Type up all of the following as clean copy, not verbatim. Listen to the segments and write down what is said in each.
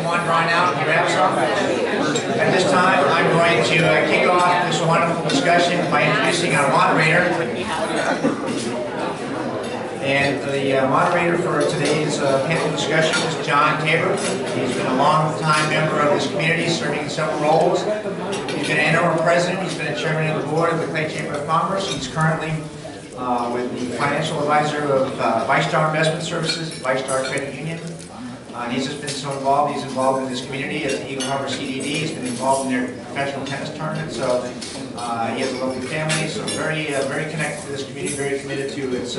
come on right out and grab some. At this time, I'm going to kick off this wonderful discussion by introducing our moderator. And the moderator for today's panel discussion is John Tabor. He's been a long-time member of this community, serving in several roles. He's been an interim president. He's been a chairman of the board of the Clay Chamber of Commerce. He's currently with the financial advisor of ViStar Investment Services, ViStar Credit Union. And he's just been so involved. He's involved in this community as the Eagle Harbor CDD. He's been involved in their professional tennis tournament. So he has a lovely family. So very connected to this community. Very committed to its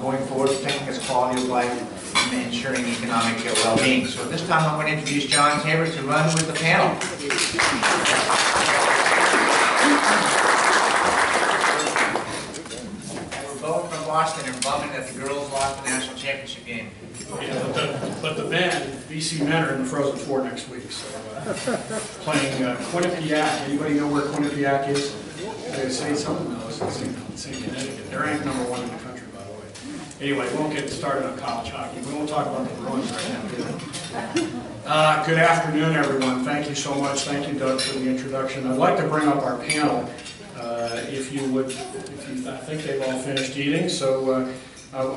going forward, protecting its quality of life, and ensuring economic well-being. So at this time, I'm going to introduce John Tabor to run with the panel. Boston and bumming that the girls lost the national championship game. Yeah, but the men, BC men, are in the Frozen Four next week. So playing Quinnipiac. Anybody know where Quinnipiac is? They say something else. It's in Connecticut. They're ranked #1 in the country, by the way. Anyway, we won't get started on college hockey. We won't talk about the Bruins right now. Good afternoon, everyone. Thank you so much. Thank you, Doug, for the introduction. I'd like to bring up our panel. If you would, I think they've all finished eating, so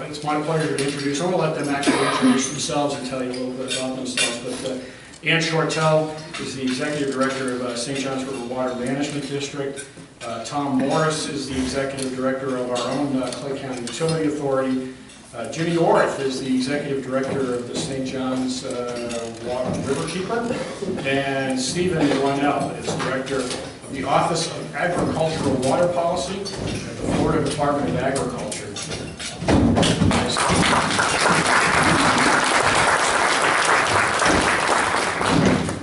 it's my pleasure to introduce them. I'll let them actually introduce themselves and tell you a little bit about themselves. But Ann Shortell is the Executive Director of St. Johns River Water Management District. Tom Morris is the Executive Director of our own Clay County Utility Authority. Jimmy Orth is the Executive Director of the St. Johns Water Riverkeeper. And Stephen Lonnell is Director of the Office of Agricultural Water Policy at the Florida Department of Agriculture.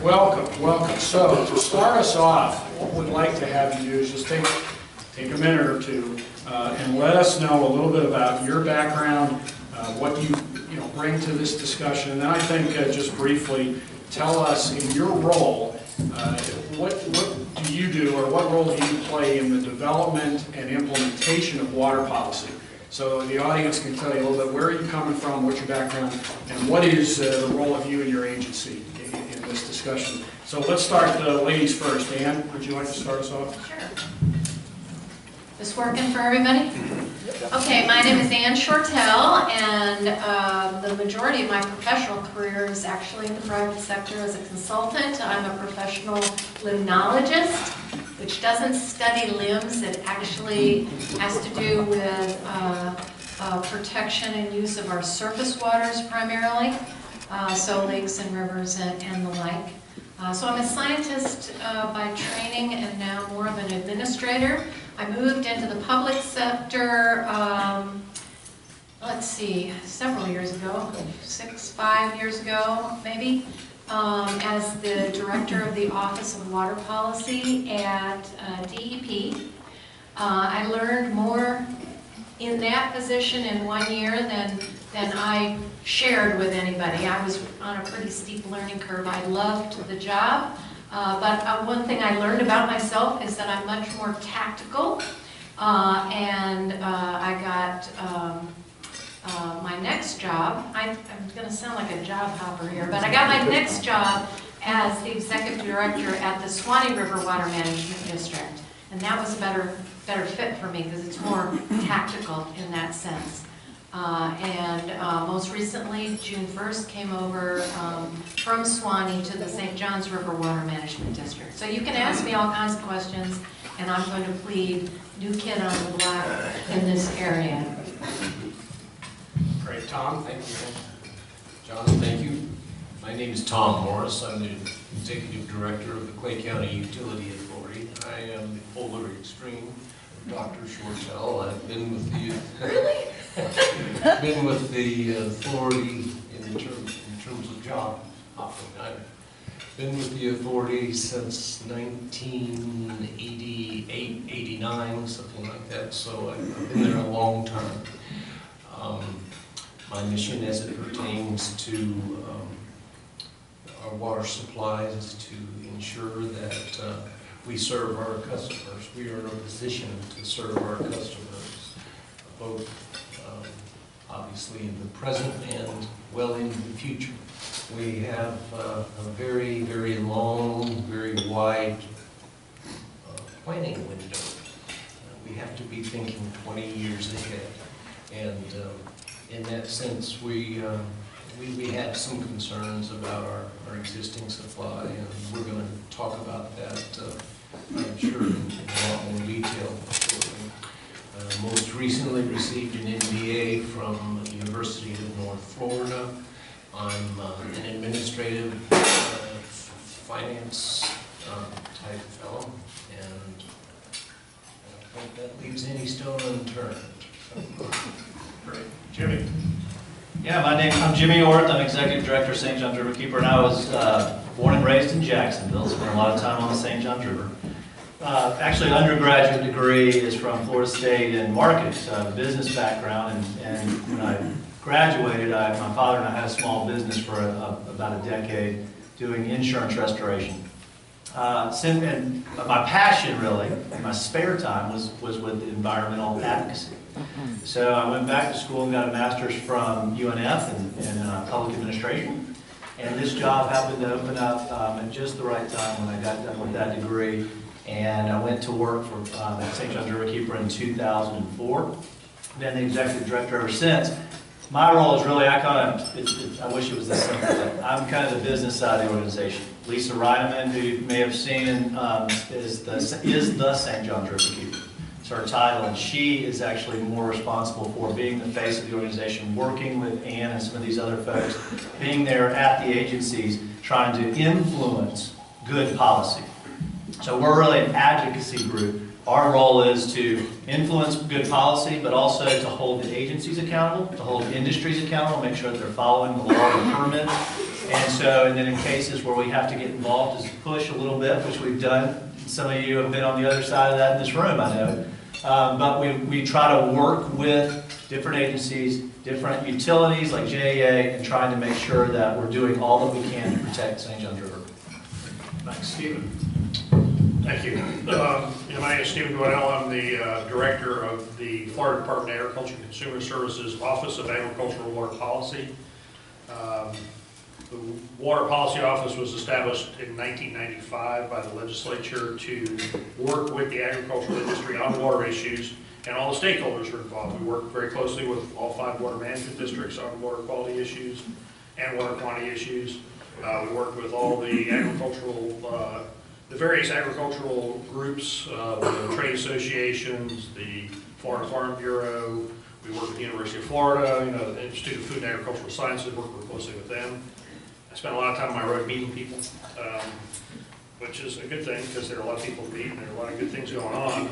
Welcome. So to start us off, what we'd like to have you do is just take a minute or two and let us know a little bit about your background, what you bring to this discussion, and then I think just briefly tell us in your role what do you do, or what role do you play in the development and implementation of water policy? So the audience can tell you a little bit where are you coming from, what's your background, and what is the role of you and your agency in this discussion. So let's start the ladies first. Ann, would you like to start us off? Sure. This working for everybody? Okay, my name is Ann Shortell, and the majority of my professional career is actually in the private sector as a consultant. I'm a professional limnologist, which doesn't study limbs. It actually has to do with protection and use of our surface waters primarily, so lakes and rivers and the like. So I'm a scientist by training and now more of an administrator. I moved into the public sector, let's see, several years ago, 5 years ago maybe, as the director of the Office of Water Policy at DEP. I learned more in that position in 1 year than I shared with anybody. I was on a pretty steep learning curve. I loved the job. But one thing I learned about myself is that I'm much more tactical, and I got my next job. I'm going to sound like a job hopper here, but I got my next job as the Executive Director at the Suwannee River Water Management District, and that was a better fit for me because it's more tactical in that sense. Most recently, June 1st, came over from Suwannee to the St. Johns River Water Management District. So you can ask me all kinds of questions, and I'm going to plead new kid on the block in this area. Great. Tom? Thank you. John, thank you. My name is Tom Morris. I'm the Executive Director of the Clay County Utility Authority. I am the polar extreme of Dr. Shortell. I've been with the... Really? been with the authority in terms of job hopping. I've been with the authority since 1988, 89, something like that, so I've been there a long time. My mission as it pertains to our water supply is to ensure that we serve our customers. We are in a position to serve our customers, both obviously in the present and well into the future. We have a very, very long, very wide planning window. We have to be thinking 20 years ahead. And in that sense, we had some concerns about our existing supply, and we're going to talk about that, I'm sure, in a lot more detail. Most recently received an MBA from the University of North Florida. I'm an administrative finance type fellow, and I don't think that leaves any stone unturned. Great. Jimmy? Yeah, I'm Jimmy Orth. I'm Executive Director of St. John's River Keeper, and I was born and raised in Jacksonville, spent a lot of time on the St. John's River. Actually, an undergraduate degree is from Florida State in marketing, so I have a business background, and when I graduated, my father and I had a small business for about a decade doing insurance restoration. And my passion, really, in my spare time, was with environmental advocacy. So I went back to school and got a master's from UNF in public administration. And this job happened to open up at just the right time when I got done with that degree. And I went to work for St. John's River Keeper in 2004. Been the executive director ever since. My role is really, I wish it was this simple. I'm kind of the business side of the organization. Lisa Reineman, who you may have seen, is the St. John's River Keeper. It's her title, and she is actually more responsible for being the face of the organization, working with Ann and some of these other folks, being there at the agencies, trying to influence good policy. So we're really an advocacy group. Our role is to influence good policy, but also to hold the agencies accountable, to hold industries accountable, make sure that they're following the law and permit. And then in cases where we have to get involved, is push a little bit, which we've done. Some of you have been on the other side of that in this room, I know. But we try to work with different agencies, different utilities like JEA, and trying to make sure that we're doing all that we can to protect St. John's River. Thanks, Stephen. Thank you. My name is Stephen Dwell. I'm the director of the Florida Department of Agriculture and Consumer Services Office of Agricultural Water Policy. The Water Policy Office was established in 1995 by the legislature to work with the agricultural industry on water issues, and all the stakeholders are involved. We work very closely with all 5 water management districts on water quality issues and water quantity issues. We work with all the agricultural the various agricultural groups, the trade associations, the Florida Farm Bureau. We work with the University of Florida, the Institute of Food and Agricultural Sciences, work real closely with them. I spend a lot of time on my road meeting people, which is a good thing because there are a lot of people to meet and there are a lot of good things going on.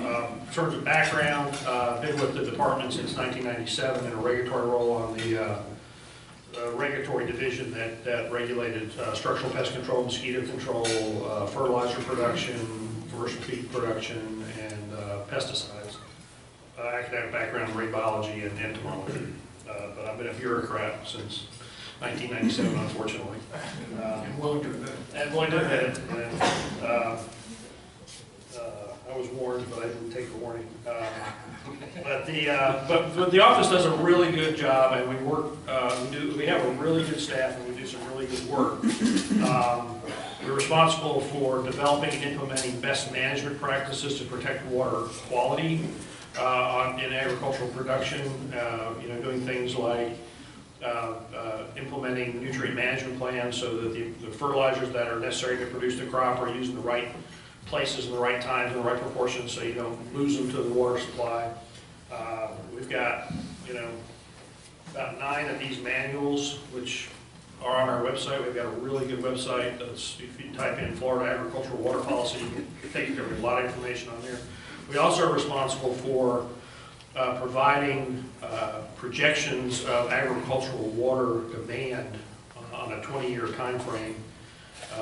In terms of background, I've been with the department since 1997 in a regulatory role on the regulatory division that regulated structural pest control, mosquito control, fertilizer production, commercial feed production, and pesticides. Academic background in marine biology and entomology, but I've been a bureaucrat since 1997, unfortunately. And willing to admit. And willing to admit it. And, I was warned, but I didn't take the warning. But the office does a really good job, and we work. We have a really good staff, and we do some really good work. We're responsible for developing and implementing best management practices to protect water quality in agricultural production. Doing things like implementing nutrient management plans so that the fertilizers that are necessary to produce the crop are used in the right places in the right times in the right proportions so you don't lose them to the water supply. We've got, about 9 of these manuals which are on our website. We've got a really good website that's, if you type in Florida Agricultural Water Policy, you can take a lot of information on there. We also are responsible for providing projections of agricultural water demand on a 20-year time frame.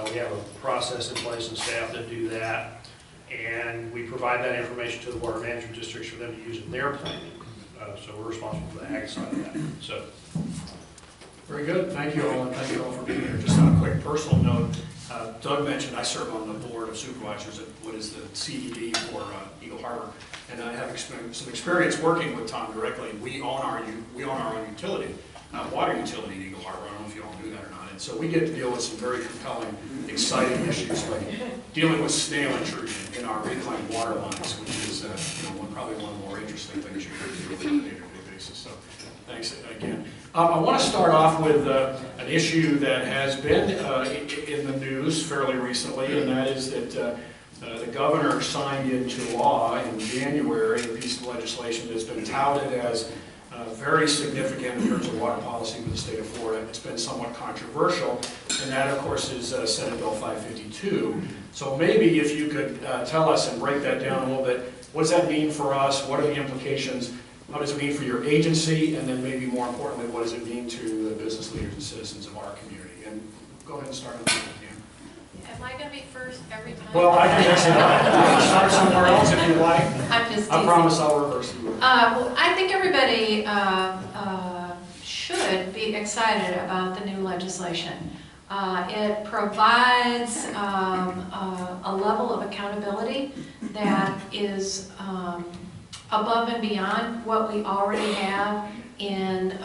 We have a process in place and staff that do that, and we provide that information to the water management districts for them to use in their planning. So we're responsible for the ag side of that. So, very good. Thank you all, and thank you all for being here. Just on a quick personal note, Doug mentioned I serve on the board of supervisors at what is the CED for Eagle Harbor, and I have some experience working with Tom directly. We own our own utility, water utility in Eagle Harbor. I don't know if you all knew that or not. And so we get to deal with some very compelling, exciting issues like dealing with snail intrusion in our reclaimed water lines, which is probably one of the more interesting things you can do on a day-to-day basis. So thanks again. I want to start off with an issue that has been in the news fairly recently, and that is that the governor signed into law in January a piece of legislation that's been touted as very significant in terms of water policy for the state of Florida. It's been somewhat controversial, and that, of course, is Senate Bill 552. So maybe if you could tell us and break that down a little bit, what does that mean for us? What are the implications? What does it mean for your agency? And then maybe more importantly, what does it mean to the business leaders and citizens of our community? And go ahead and start on that. Am I going to be first every time? Well, I can actually start somewhere else if you like. I'm just I teasing. promise I'll reverse you. Well, I think everybody should be excited about the new legislation. It provides a level of accountability that is above and beyond what we already have in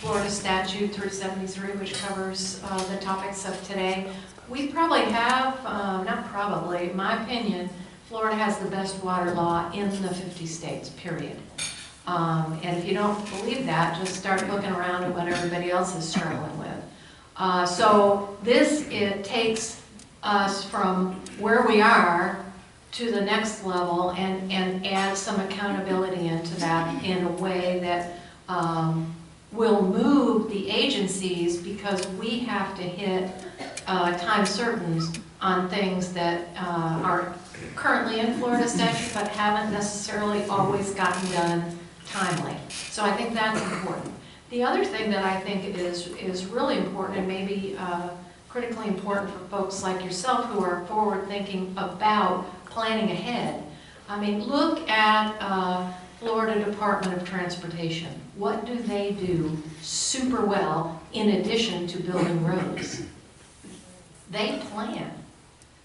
Florida Statute 373, which covers the topics of today. We probably have, not probably, in my opinion, Florida has the best water law in the 50 states, period. And if you don't believe that, just start looking around at what everybody else is struggling with. So it takes us from where we are to the next level and add some accountability into that in a way that will move the agencies, because we have to hit time certains on things that are currently in Florida statute but haven't necessarily always gotten done timely. So I think that's important. The other thing that I think is really important, and maybe critically important for folks like yourself who are forward thinking about planning ahead. I mean, look at Florida Department of Transportation. What do they do super well in addition to building roads? They plan.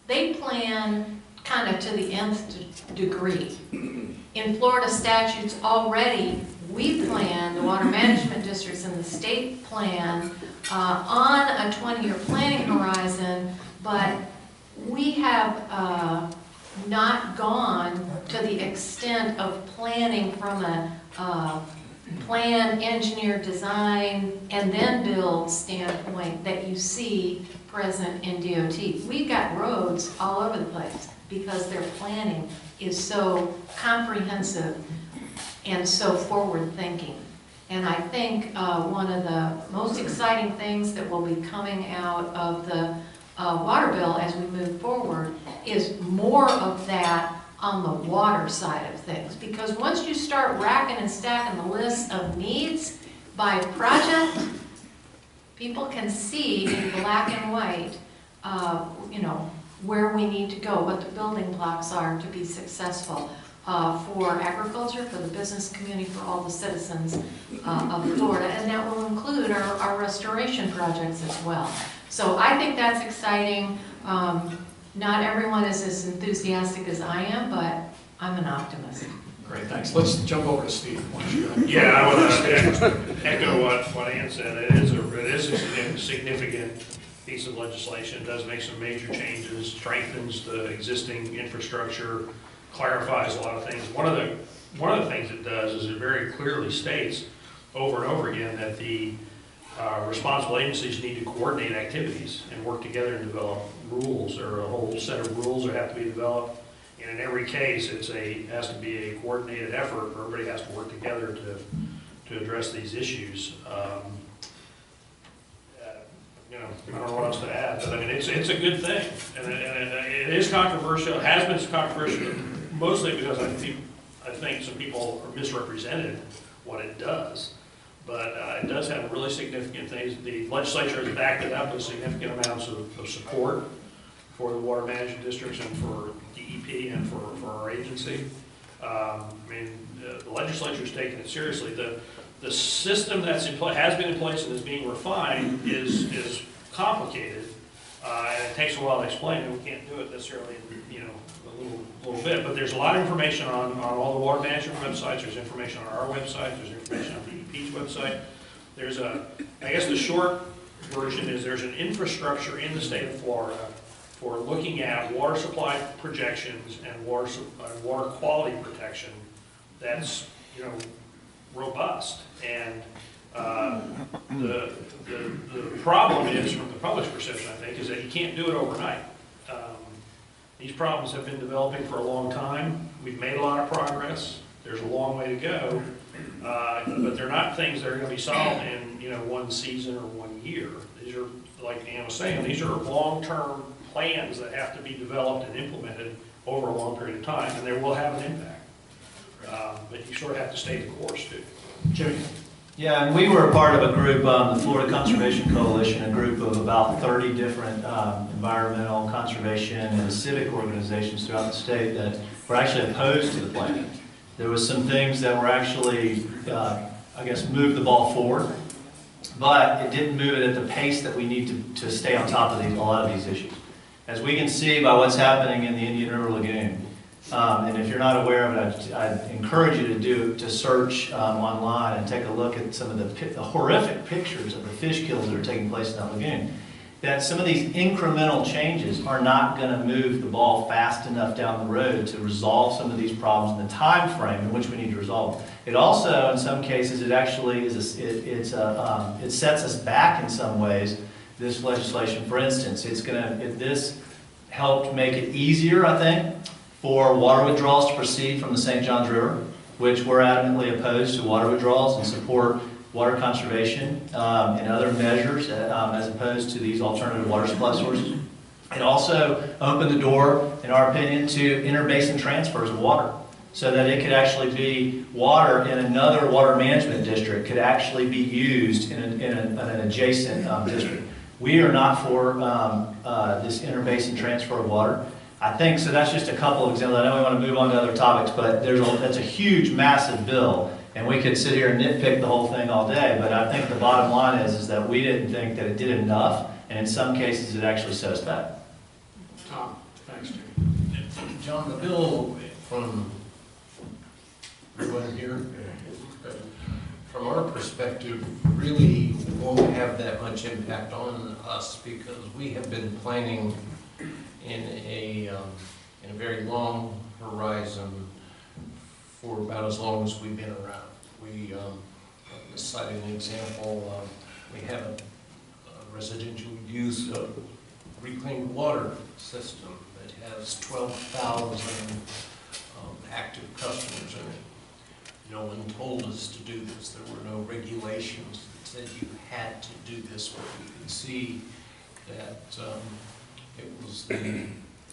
They plan kind of to the nth degree. In Florida statutes already, we plan, the water management districts and the state plan on a 20-year planning horizon, but we have not gone to the extent of planning from a plan, engineer, design, and then build standpoint that you see present in DOT. We've got roads all over the place because their planning is so comprehensive and so forward-thinking. And I think one of the most exciting things that will be coming out of the water bill as we move forward is more of that on the water side of things. Because once you start racking and stacking the list of needs by project, people can see in black and white, where we need to go, what the building blocks are to be successful for agriculture, for the business community, for all the citizens of Florida. And that will include our restoration projects as well. So I think that's exciting. Not everyone is as enthusiastic as I am, but I'm an optimist. Great, thanks. Let's jump over to Steve. Why don't you go ahead? Yeah, I want to echo what Ann said. It is a significant piece of legislation. It does make some major changes, strengthens the existing infrastructure, clarifies a lot of things. One of the things it does is it very clearly states over and over again that the responsible agencies need to coordinate activities and work together and develop rules. There are a whole set of rules that have to be developed, and in every case it has to be a coordinated effort. Everybody has to work together to address these issues. I don't know what else to add, but I mean it's a good thing, and it is controversial. It has been controversial, mostly because I think some people are misrepresented what it does. But it does have really significant things. The legislature has backed it up with significant amounts of support for the water management districts and for DEP and for our agency. The legislature's taken it seriously. The system that's in place, has been in place and is being refined is complicated, and it takes a while to explain it. We can't do it necessarily in a little bit, but there's a lot of information on all the water management websites. There's information on our website. There's information on DEP's website. I guess the short version is there's an infrastructure in the state of Florida for looking at water supply projections and water quality protection that's, robust. And the problem is, from the public's perception, I think, is that you can't do it overnight. These problems have been developing for a long time. We've made a lot of progress. There's a long way to go. But they're not things that are going to be solved in, one season or 1 year. These are, like Ann was saying, these are long-term plans that have to be developed and implemented over a long period of time, and they will have an impact. But you sort of have to stay the course, too. Jimmy? Yeah, and we were a part of a group, the Florida Conservation Coalition, a group of about 30 different environmental, conservation, and civic organizations throughout the state that were actually opposed to the plan. There was some things that were actually, moved the ball forward, but it didn't move it at the pace that we need to stay on top of a lot of these issues. As we can see by what's happening in the Indian River Lagoon, and if you're not aware of it, I'd encourage you to search online and take a look at some of the horrific pictures of the fish kills that are taking place in that lagoon. That some of these incremental changes are not going to move the ball fast enough down the road to resolve some of these problems in the time frame in which we need to resolve them. It also, in some cases, it actually is it sets us back in some ways. This legislation, for instance, this helped make it easier, I think, for water withdrawals to proceed from the St. Johns River, which we're adamantly opposed to water withdrawals and support water conservation and other measures as opposed to these alternative water supply sources. It also opened the door, in our opinion, to interbasin transfers of water, so that it could actually be water in another water management district could actually be used in an adjacent district. We are not for this interbasin transfer of water. I think, so that's just a couple of examples. I know we want to move on to other topics, but that's a huge, massive bill, and we could sit here and nitpick the whole thing all day, but I think the bottom line is that we didn't think that it did enough, and in some cases it actually set us back. Tom, thanks, Jimmy. John, the bill from everyone here, from our perspective, really won't have that much impact on us because we have been planning in a very long horizon for about as long as we've been around. We cited an example. We have a residential use of reclaimed water system that has 12,000 active customers in it. No one told us to do this. There were no regulations that said you had to do this, but we could see that it was the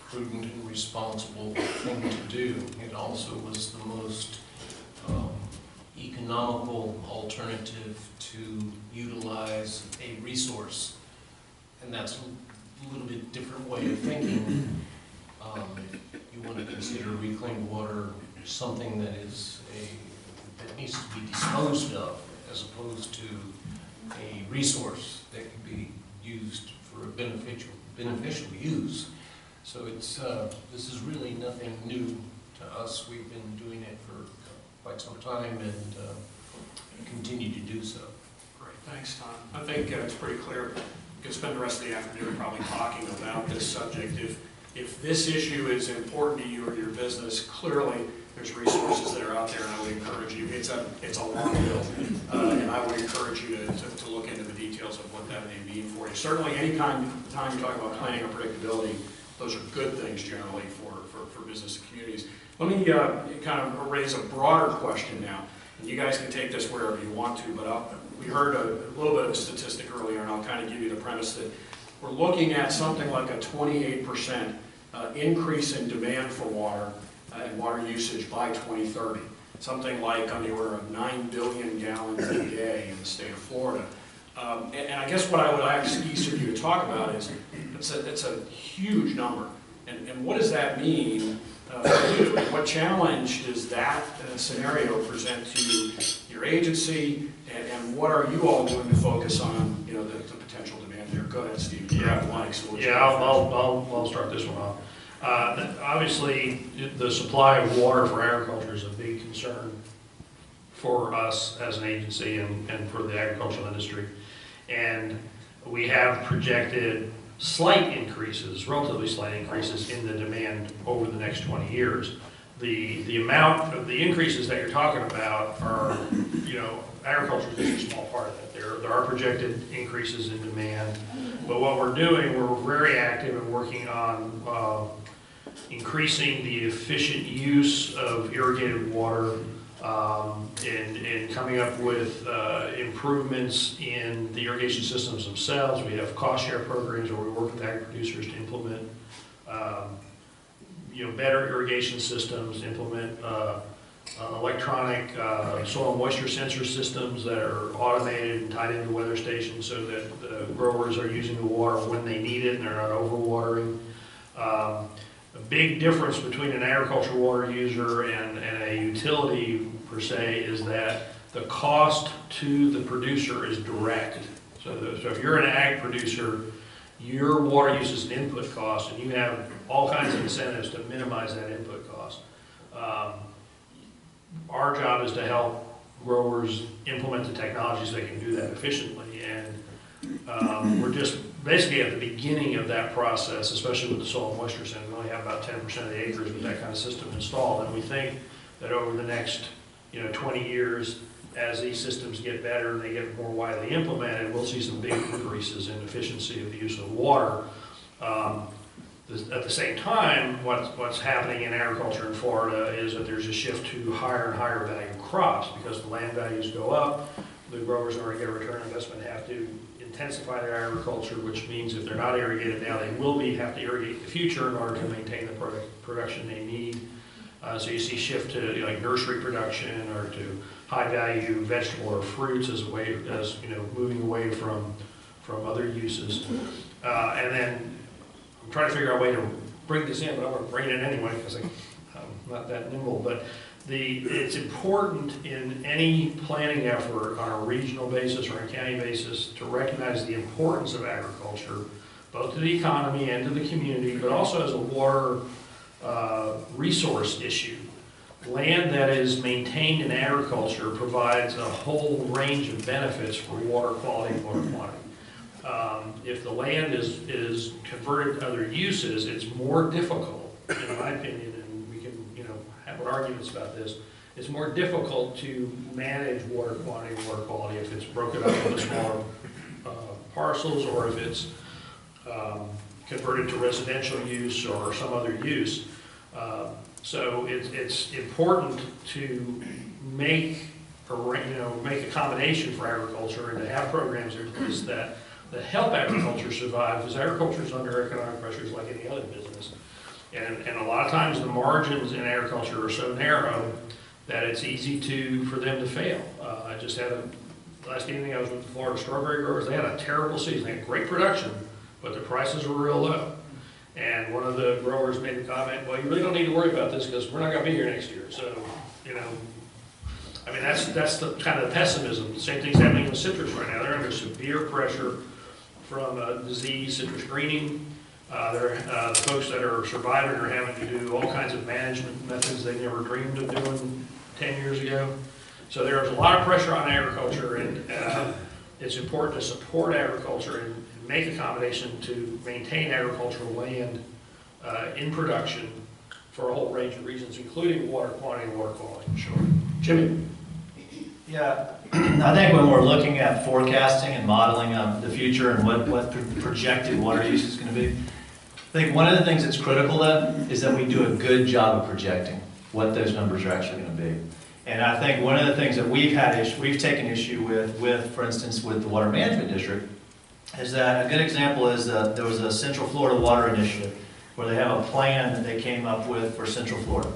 prudent and responsible thing to do. It also was the most economical alternative to utilize a resource. And that's a little bit different way of thinking. You want to consider reclaimed water something that needs to be disposed of, as opposed to a resource that can be used for a beneficial use. So this is really nothing new to us. We've been doing it for quite some time and continue to do so. Great, thanks, Tom. I think it's pretty clear. We could spend the rest of the afternoon probably talking about this subject. If this issue is important to you or your business, clearly there's resources that are out there, and I would encourage you. It's a long bill, and I would encourage you to look into the details of what that may mean for you. Certainly, any time you talk about planning or predictability, those are good things generally for business and communities. Let me kind of raise a broader question now, and you guys can take this wherever you want to, but we heard a little bit of a statistic earlier, and I'll kind of give you the premise that we're looking at something like a 28% increase in demand for water and water usage by 2030. Something like on the order of 9 billion gallons a day in the state of Florida. And I guess what I would ask each of you to talk about is, it's a huge number. And what does that mean for you? What challenge does that scenario present to your agency? And what are you all doing to focus on, the potential demand there? Go ahead, Steve. I'll start this one off. Obviously, the supply of water for agriculture is a big concern for us as an agency and for the agricultural industry. And we have projected slight increases, relatively slight increases in the demand over the next 20 years. The amount of the increases that you're talking about are, agriculture is just a small part of it. There are projected increases in demand, but what we're doing, we're very active in working on increasing the efficient use of irrigated water, and coming up with improvements in the irrigation systems themselves. We have cost share programs where we work with ag producers to implement better irrigation systems, implement electronic soil moisture sensor systems that are automated and tied into weather stations so that the growers are using the water when they need it and they're not overwatering. A big difference between an agricultural water user and a utility per se is that the cost to the producer is direct. So if you're an ag producer, your water use is an input cost, and you have all kinds of incentives to minimize that input cost. Our job is to help growers implement the technologies that can do that efficiently, and we're just basically at the beginning of that process, especially with the soil moisture center. We only have about 10% of the acres with that kind of system installed, and we think that over the next 20 years, as these systems get better and they get more widely implemented, we'll see some big increases in efficiency of the use of water. At the same time, what's happening in agriculture in Florida is that there's a shift to higher and higher value crops because the land values go up. The growers, in order to get a return on investment, have to intensify their agriculture, which means if they're not irrigated now, they will have to irrigate in the future in order to maintain the production they need. So you see shift to like nursery production or to high value vegetable or fruits as moving away from other uses. And then I'm trying to figure out a way to bring this in, but I'm going to bring it in anyway because I'm not that nimble. But it's important in any planning effort on a regional basis or a county basis to recognize the importance of agriculture, both to the economy and to the community, but also as a water resource issue. Land that is maintained in agriculture provides a whole range of benefits for water quality and water quantity. If the land is converted to other uses, it's more difficult, in my opinion, and we can have arguments about this, it's more difficult to manage water quantity and water quality if it's broken up into smaller parcels or if it's converted to residential use or some other use. So it's important to make a combination for agriculture and to have programs in place that help agriculture survive, because agriculture is under economic pressures like any other business. And a lot of times the margins in agriculture are so narrow that it's easy for them to fail. I just had last evening I was with the Florida strawberry growers. They had a terrible season. They had great production, but the prices were real low. And one of the growers made the comment, well, you really don't need to worry about this because we're not going to be here next year. So, that's the kind of pessimism. The same thing's happening with citrus right now. They're under severe pressure from disease, citrus greening. The folks that are surviving are having to do all kinds of management methods they never dreamed of doing 10 years ago. So there's a lot of pressure on agriculture, and it's important to support agriculture and make accommodation to maintain agricultural land in production for a whole range of reasons, including water quantity and water quality. Sure. Jimmy? Yeah, I think when we're looking at forecasting and modeling the future and what projected water use is going to be, I think one of the things that's critical then is that we do a good job of projecting what those numbers are actually going to be. And I think one of the things that we've taken issue with, for instance, with the Water Management District, is that a good example is there was a Central Florida Water Initiative where they have a plan that they came up with for Central Florida.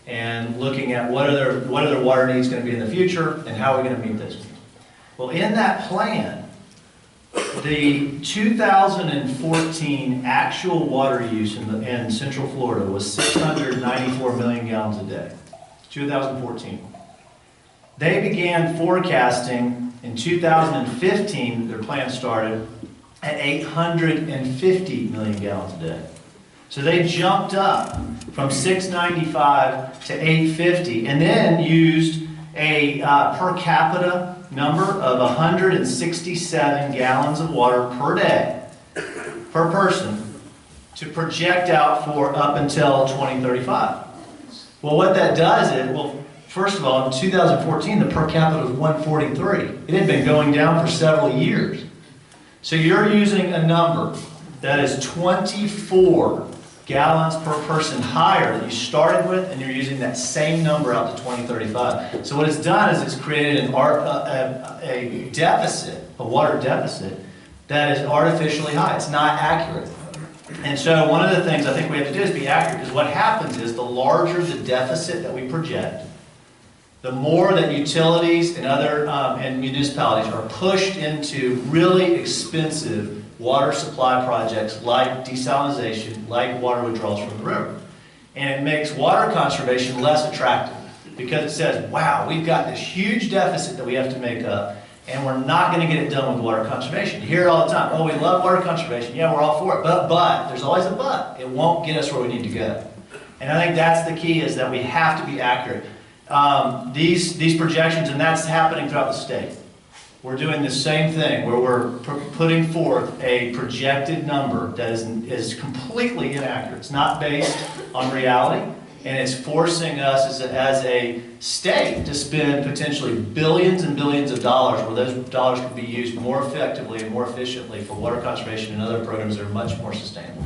And looking at what are their water needs going to be in the future and how are we going to meet those needs. Well, in that plan, the 2014 actual water use in Central Florida was 694 million gallons a day. 2014. They began forecasting in 2015, their plan started at 850 million gallons a day. So they jumped up from 695 to 850 and then used a per capita number of 167 gallons of water per day, per person, to project out for up until 2035. Well, what that does is, well, first of all, in 2014, the per capita was 143. It had been going down for several years. So you're using a number that is 24 gallons per person higher than you started with, and you're using that same number out to 2035. So what it's done is it's created a deficit, a water deficit, that is artificially high. It's not accurate. And so one of the things I think we have to do is be accurate, because what happens is the larger the deficit that we project, the more that utilities and other and municipalities are pushed into really expensive water supply projects like desalination, like water withdrawals from the river. And it makes water conservation less attractive, because it says, wow, we've got this huge deficit that we have to make up, and we're not going to get it done with water conservation. You hear it all the time. Oh, we love water conservation. Yeah, we're all for it. But, there's always a but. It won't get us where we need to go. And I think that's the key, is that we have to be accurate. These projections, and that's happening throughout the state. We're doing the same thing, where we're putting forth a projected number that is completely inaccurate. It's not based on reality, and it's forcing us as a state to spend potentially billions and billions of dollars, where those dollars could be used more effectively and more efficiently for water conservation and other programs that are much more sustainable.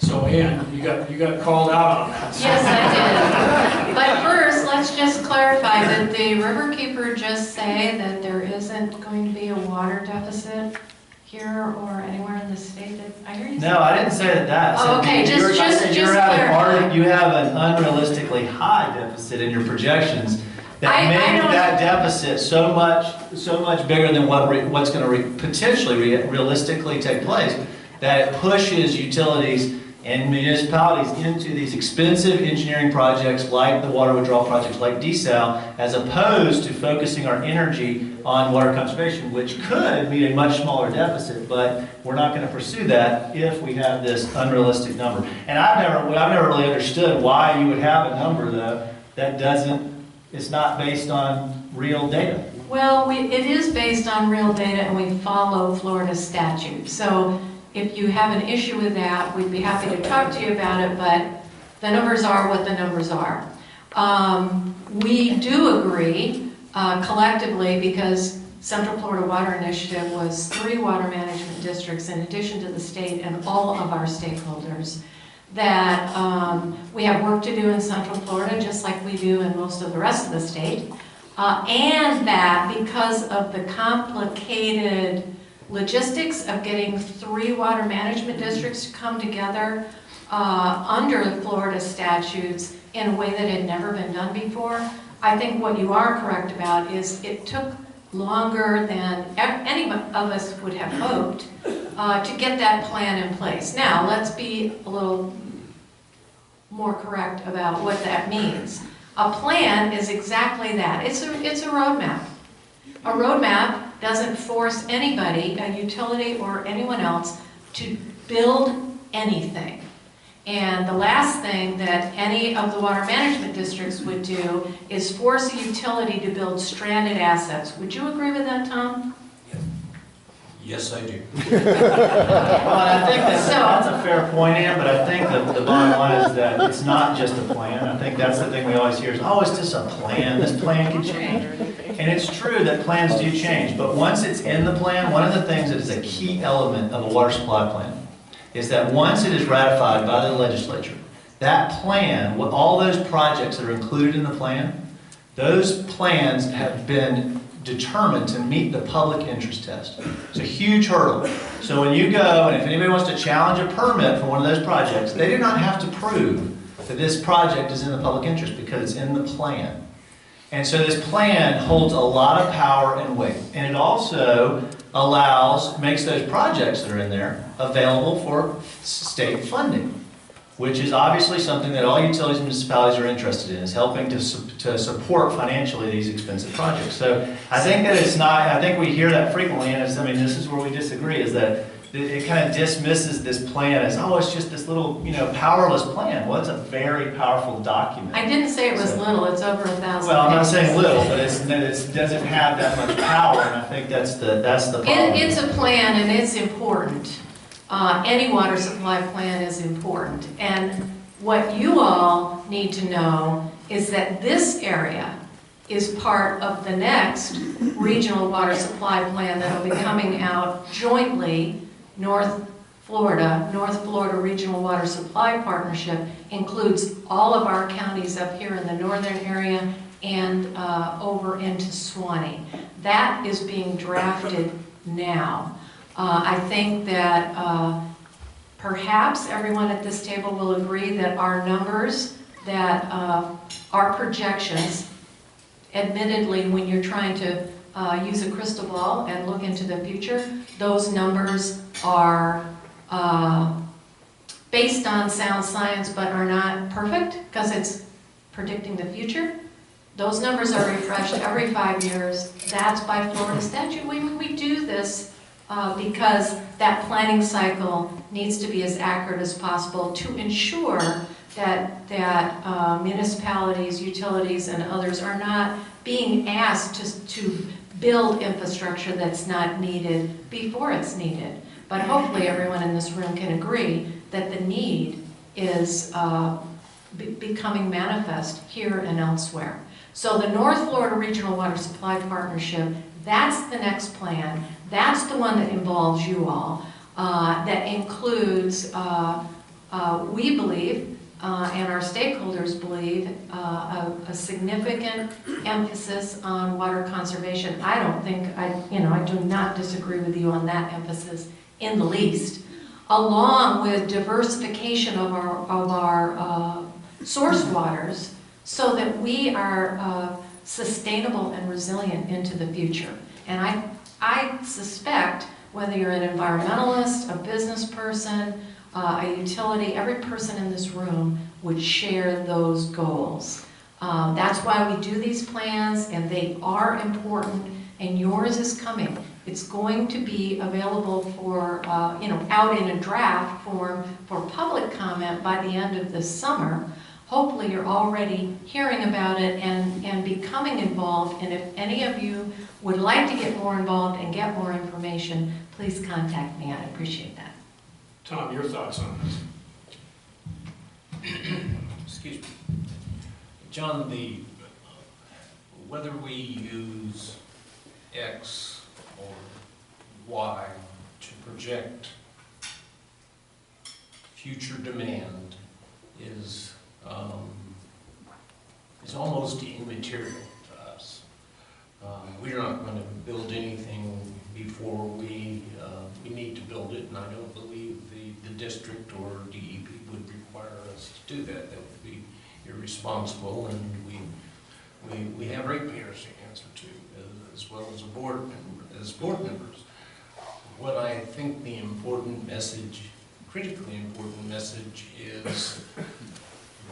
So Ann, you got called out on that. Yes, I did. But first, let's just clarify, did the Riverkeeper just say that there isn't going to be a water deficit here or anywhere in the state? I hear you say No, I didn't say that. Oh, okay, just clarify. You have an unrealistically high deficit in your projections that make that deficit so much bigger than what's going to potentially realistically take place, that it pushes utilities and municipalities into these expensive engineering projects like the water withdrawal projects like desal, as opposed to focusing our energy on water conservation, which could meet a much smaller deficit, but we're not going to pursue that if we have this unrealistic number. And I've never really understood why you would have a number, though, that it's not based on real data. Well, it is based on real data, and we follow Florida statute. So if you have an issue with that, we'd be happy to talk to you about it, but the numbers are what the numbers are. We do agree collectively, because Central Florida Water Initiative was 3 water management districts in addition to the state and all of our stakeholders, that we have work to do in Central Florida just like we do in most of the rest of the state, and that because of the complicated logistics of getting 3 water management districts to come together under the Florida statutes in a way that had never been done before. I think what you are correct about is it took longer than any of us would have hoped to get that plan in place. Now, let's be a little more correct about what that means. A plan is exactly that. It's a roadmap. A roadmap doesn't force anybody, a utility or anyone else, to build anything. And the last thing that any of the water management districts would do is force a utility to build stranded assets. Would you agree with that, Tom? Yes, I do. Well, I think that's a fair point, Ann, but I think the bottom line is that it's not just a plan. I think that's the thing we always hear is, oh, it's just a plan. This plan can change. And it's true that plans do change, but once it's in the plan, one of the things that is a key element of a water supply plan is that once it is ratified by the legislature, that plan, with all those projects that are included in the plan, those plans have been determined to meet the public interest test. It's a huge hurdle. So when you go, and if anybody wants to challenge a permit for one of those projects, they do not have to prove that this project is in the public interest, because it's in the plan. And so this plan holds a lot of power and weight. And it also makes those projects that are in there available for state funding, which is obviously something that all utilities and municipalities are interested in, is helping to support financially these expensive projects. So I think that it's not, I think we hear that frequently, and this is where we disagree, is that it kind of dismisses this plan as, oh, it's just this little, powerless plan. Well, it's a very powerful document. I didn't say it was little, it's over 1,000 Well, I'm not saying pages. little, but it doesn't have that much power, and I think that's the problem. It's a plan and it's important. Any water supply plan is important. And what you all need to know is that this area is part of the next regional water supply plan that will be coming out jointly. North Florida Regional Water Supply Partnership includes all of our counties up here in the northern area and over into Suwannee. That is being drafted now. I think that perhaps everyone at this table will agree that our numbers, that our projections, admittedly, when you're trying to use a crystal ball and look into the future, those numbers are based on sound science but are not perfect because it's predicting the future. Those numbers are refreshed every 5 years. That's by Florida statute. We do this because that planning cycle needs to be as accurate as possible to ensure that municipalities, utilities, and others are not being asked to build infrastructure that's not needed before it's needed. But hopefully everyone in this room can agree that the need is becoming manifest here and elsewhere. So the North Florida Regional Water Supply Partnership, that's the next plan. That's the one that involves you all. That includes, we believe, and our stakeholders believe, a significant emphasis on water conservation. I don't think, I do not disagree with you on that emphasis in the least, along with diversification of our source waters so that we are sustainable and resilient into the future. And I suspect whether you're an environmentalist, a business person, a utility, every person in this room would share those goals. That's why we do these plans, and they are important, and yours is coming. It's going to be available for, out in a draft form for public comment by the end of this summer. Hopefully you're already hearing about it and becoming involved, and if any of you would like to get more involved and get more information, please contact me. I'd appreciate that. Tom, your thoughts on this? Excuse me. John, whether we use X or Y to project future demand is almost immaterial to us. We're not going to build anything before we need to build it, and I don't believe the district or DEP would require us to do that. That would be irresponsible, and we have ratepayers to answer to, as well as board members. What I think the important message, critically important message, is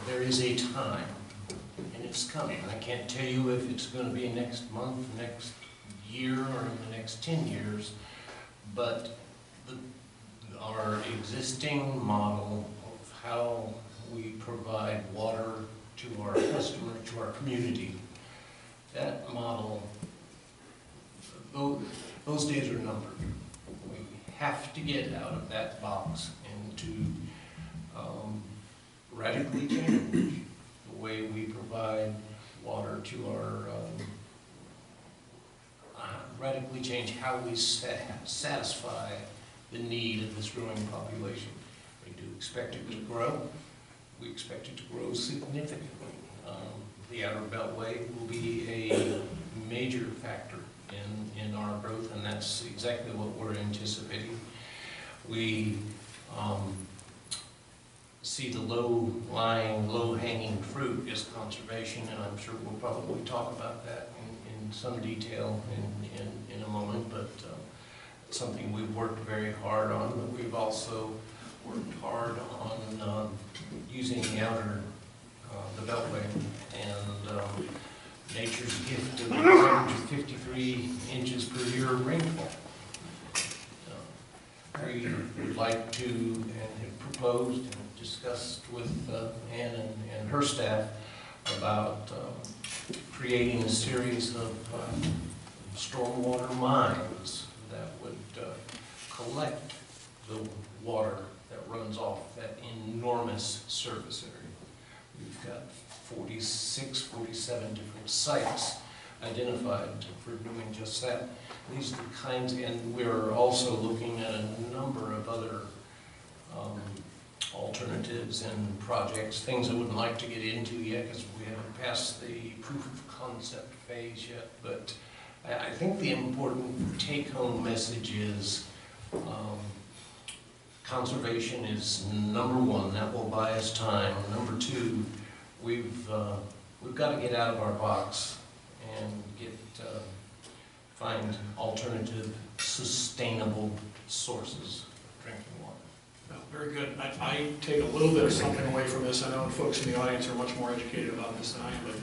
there is a time, and it's coming. I can't tell you if it's going to be next month, next year, or in the next 10 years, but our existing model of how we provide water to our customer, to our community, that model, those days are numbered. We have to get out of that box and to radically change the way we provide water to our, radically change how we satisfy the need of this growing population. We do expect it to grow. We expect it to grow significantly. The Outer Beltway will be a major factor in our growth, and that's exactly what we're anticipating. We see the low-lying, low-hanging fruit is conservation, and I'm sure we'll probably talk about that in some detail in a moment, but it's something we've worked very hard on, but we've also worked hard on using the outer, the Beltway, and nature's gift of 153 inches per year of rainfall. we would like to and have proposed and discussed with Ann and her staff about creating a series of stormwater mines that would collect the water that runs off that enormous surface area. We've got 46, 47 different sites identified for doing just that. These are the kinds, and we're also looking at a number of other alternatives and projects, things I wouldn't like to get into yet because we haven't passed the proof of concept phase yet. But I think the important take-home message is conservation is number one. That will buy us time. Number two, we've got to get out of our box and find alternative, sustainable sources of drinking water. Well, very good. I take a little bit of something away from this. I know folks in the audience are much more educated about this than I am, but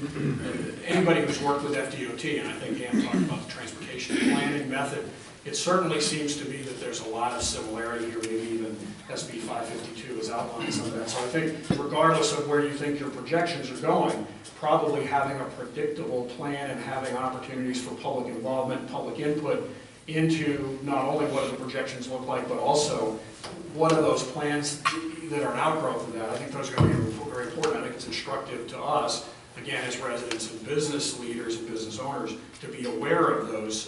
anybody who's worked with FDOT, and I think Ann talked about the transportation planning method, it certainly seems to be that there's a lot of similarity here, maybe even SB 552 has outlined some of that. So I think regardless of where you think your projections are going, probably having a predictable plan and having opportunities for public involvement, public input into not only what do the projections look like, but also what are those plans that are an outgrowth of that. I think those are going to be very important. I think it's instructive to us, again, as residents and business leaders and business owners, to be aware of those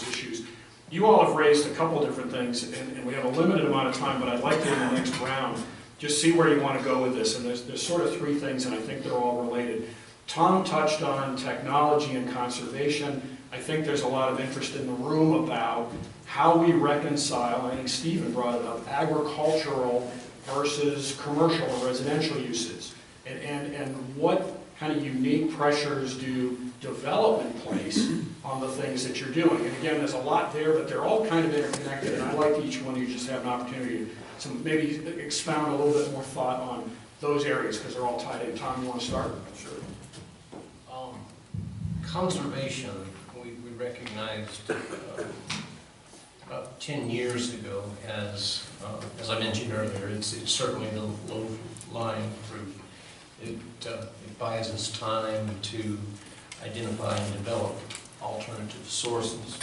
issues. You all have raised a couple different things, and we have a limited amount of time, but I'd like to, in the next round, just see where you want to go with this. And there's sort of three things, and I think they're all related. Tom touched on technology and conservation. I think there's a lot of interest in the room about how we reconcile, I think Stephen brought it up, agricultural versus commercial or residential uses. And what kind of unique pressures do development place on the things that you're doing. And again, there's a lot there, but they're all kind of interconnected, and I'd like each one of you just have an opportunity to maybe expound a little bit more thought on those areas, because they're all tied in. Tom, you want to start? Sure. Conservation, we recognized about 10 years ago as I mentioned earlier, it's certainly the low-lying fruit. It buys us time to identify and develop alternative sources.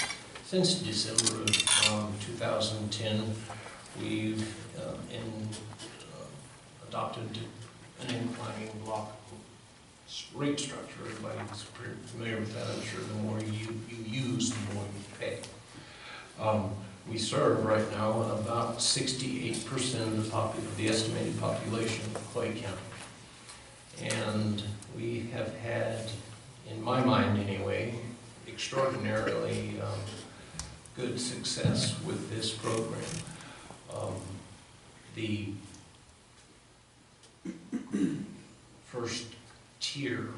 Since December of 2010, we've adopted an inclining block rate structure. Everybody's pretty familiar with that. I'm sure the more you use, the more you pay. We serve right now about 68% of the estimated population of Clay County. And we have had, in my mind anyway, extraordinarily good success with this program. The first tier,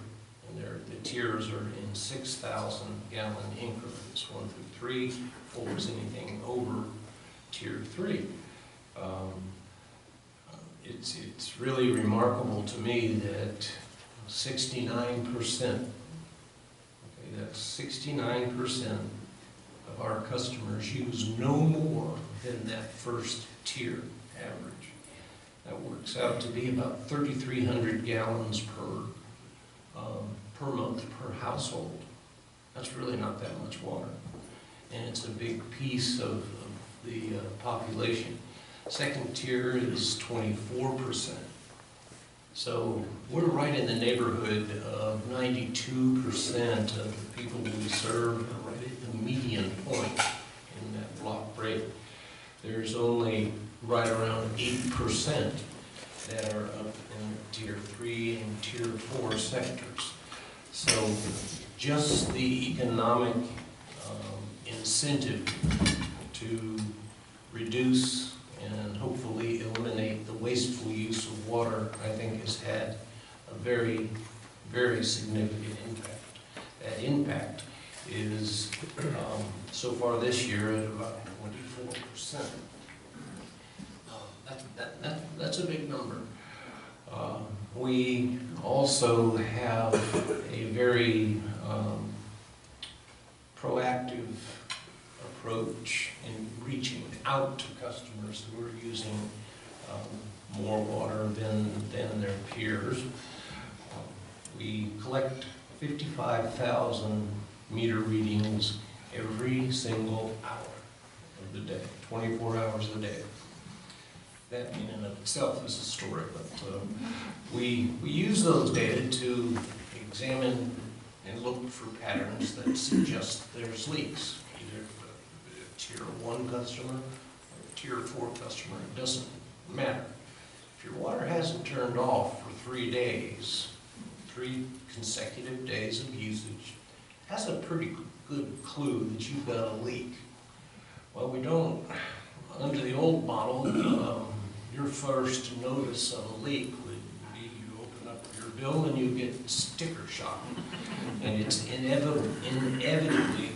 and the tiers are in 6,000 gallon increments, 1 through 3, 4 is anything over tier 3. It's really remarkable to me that 69%, that's 69% of our customers use no more than that first tier average. That works out to be about 3,300 gallons per month per household. That's really not that much water, and it's a big piece of the population. Second tier is 24%. So we're right in the neighborhood of 92% of the people we serve are right at the median point in that block rate. There's only right around 8% that are up in tier 3 and tier 4 sectors. So just the economic incentive to reduce and hopefully eliminate the wasteful use of water, I think has had a very, very significant impact. That impact is so far this year at about 24%. That's a big number. We also have a very proactive approach in reaching out to customers who are using more water than their peers. We collect 55,000 meter readings every single hour of the day, 24 hours a day. That in and of itself is a story, but we use those data to examine and look for patterns that suggest there's leaks, either a tier 1 customer or a tier 4 customer, it doesn't matter. If your water hasn't turned off for 3 days, 3 consecutive days of usage, that's a pretty good clue that you've got a leak. Well, we don't, under the old model, your first notice of a leak would be you open up your bill and you get sticker shock. And it's inevitably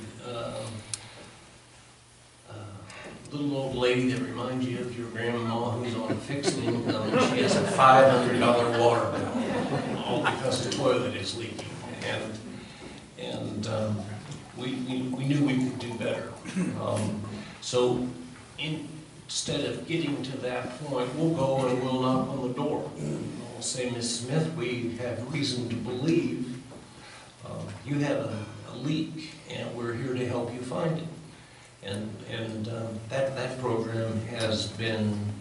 little old lady that reminds you of your grandma who's on a fixed income and she has a $500 water bill, all because the toilet is leaking. And we knew we could do better. So instead of getting to that point, we'll go and we'll knock on the door. We'll say, Ms. Smith, we have reason to believe you have a leak and we're here to help you find it. And that program has been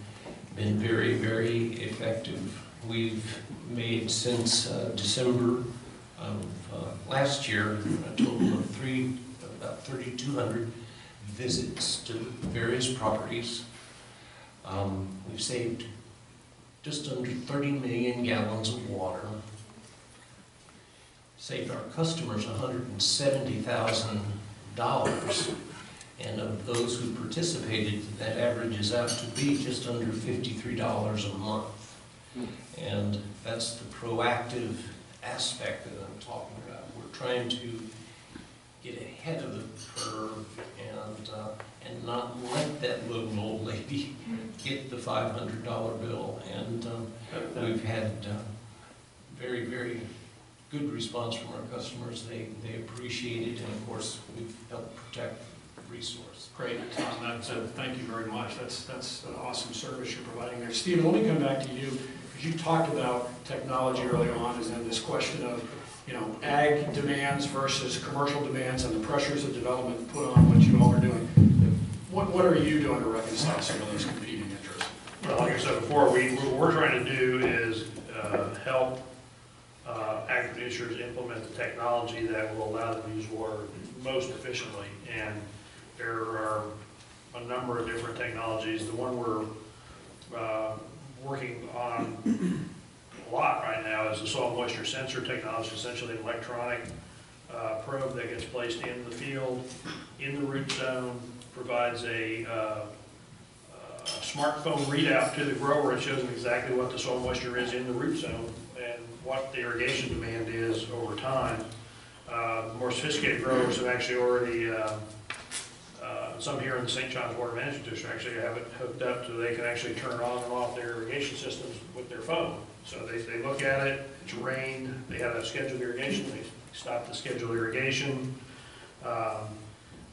very, very effective. We've made since December of last year a total of about 3,200 visits to various properties. We've saved just under 30 million gallons of water. Saved our customers $170,000. And of those who participated, that averages out to be just under $53 a month. And that's the proactive aspect that I'm talking about. We're trying to get ahead of the curve and not let that little old lady get the $500 bill. And we've had very, very good response from our customers. They appreciate it, and of course, we've helped protect resource. Great, Tom, thank you very much. That's an awesome service you're providing there. Stephen, let me come back to you, because you talked about technology early on, and this question of, ag demands versus commercial demands and the pressures of development put on what you all are doing. What are you doing to reconcile some of those competing interests? Well, like I said before, what we're trying to do is help ag producers implement the technology that will allow them to use water most efficiently. And there are a number of different technologies. The one we're working on a lot right now is the soil moisture sensor technology, essentially an electronic probe that gets placed in the field, in the root zone, provides a smartphone readout to the grower. It shows them exactly what the soil moisture is in the root zone and what the irrigation demand is over time. More sophisticated growers have actually already, some here in the St. John's Water Management District actually have it hooked up so they can actually turn on and off their irrigation systems with their phone. So they look at it, it's rained, they have a scheduled irrigation, they stop the scheduled irrigation. On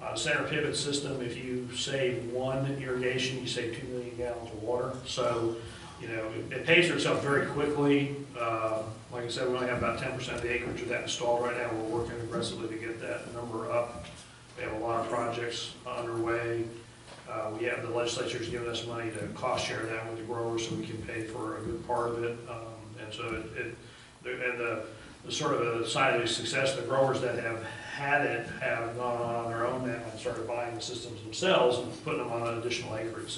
a center pivot system, if you save one irrigation, you save 2 million gallons of water. So, it pays for itself very quickly. Like I said, we only have about 10% of the acreage of that installed right now. We're working aggressively to get that number up. We have a lot of projects underway. We have the legislature's given us money to cost share that with the growers so we can pay for a good part of it. And so the sort of a sign of the success, the growers that have had it have gone on their own now and started buying the systems themselves and putting them on an additional acreage.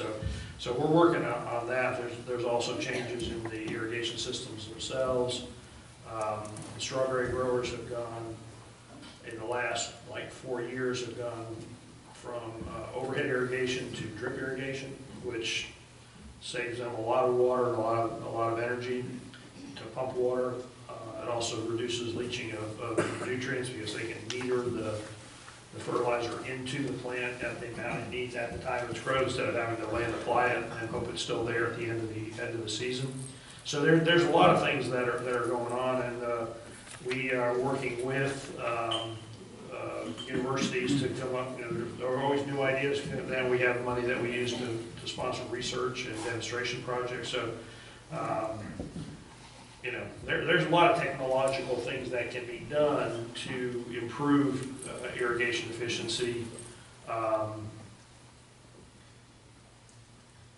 So we're working on that. There's also changes in the irrigation systems themselves. The strawberry growers have gone, in the last 4 years, have gone from overhead irrigation to drip irrigation, which saves them a lot of water and a lot of energy to pump water. It also reduces leaching of nutrients because they can meter the fertilizer into the plant at the amount it needs at the time it's grown instead of having to land apply it and hope it's still there at the end of the season. So there's a lot of things that are going on, and we are working with universities to come up, there are always new ideas, then we have money that we use to sponsor research and demonstration projects, so, there's a lot of technological things that can be done to improve irrigation efficiency,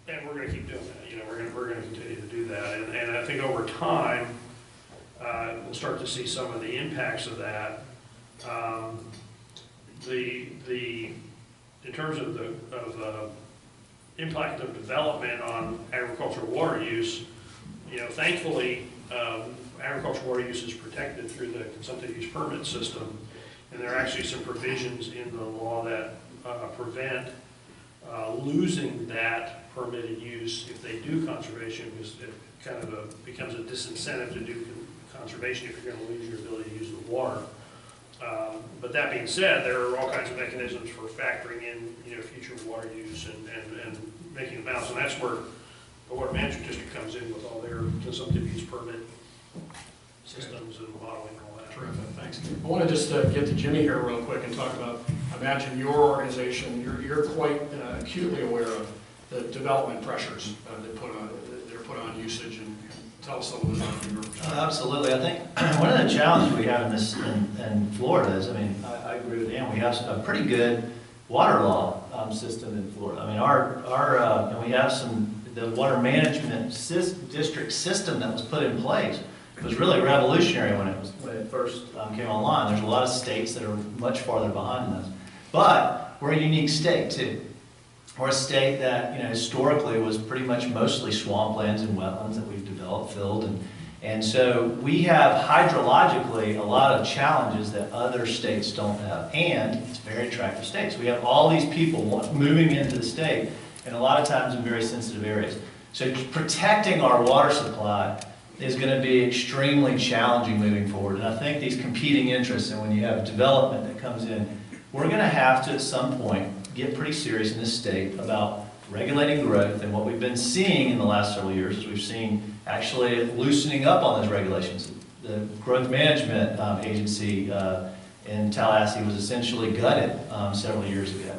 and we're gonna keep doing that, we're gonna continue to do that, and I think over time, we'll start to see some of the impacts of that. In terms of the impact of development on agricultural water use, thankfully, agricultural water use is protected through the consumptive use permit system, and there are actually some provisions in the law that prevent losing that permitted use if they do conservation, because it kind of becomes a disincentive to do conservation if you're going to lose your ability to use the water. But that being said, there are all kinds of mechanisms for factoring in, future water use and making a balance, and that's where the Water Management District comes in with all their consumptive use permit systems and modeling and all that. Terrific, thanks. I want to just get to Jimmy here real quick and talk about, imagine your organization, you're quite acutely aware of the development pressures that are put on usage, and tell us a little bit about your perspective. Absolutely. I think one of the challenges we have in Florida is, I agree with Dan, we have a pretty good water law system in Florida. And we have the water management district system that was put in place was really revolutionary when it first came online. There's a lot of states that are much farther behind us, but we're a unique state too. We're a state that historically was pretty much mostly swamplands and wetlands that we've developed, filled, and so we have hydrologically a lot of challenges that other states don't have, and it's very attractive states. We have all these people moving into the state, and a lot of times in very sensitive areas. So protecting our water supply is going to be extremely challenging moving forward, and I think these competing interests, and when you have development that comes in, we're going to have to at some point get pretty serious in this state about regulating growth, and what we've been seeing in the last several years is we've seen actually loosening up on those regulations. The Growth Management Agency in Tallahassee was essentially gutted several years ago.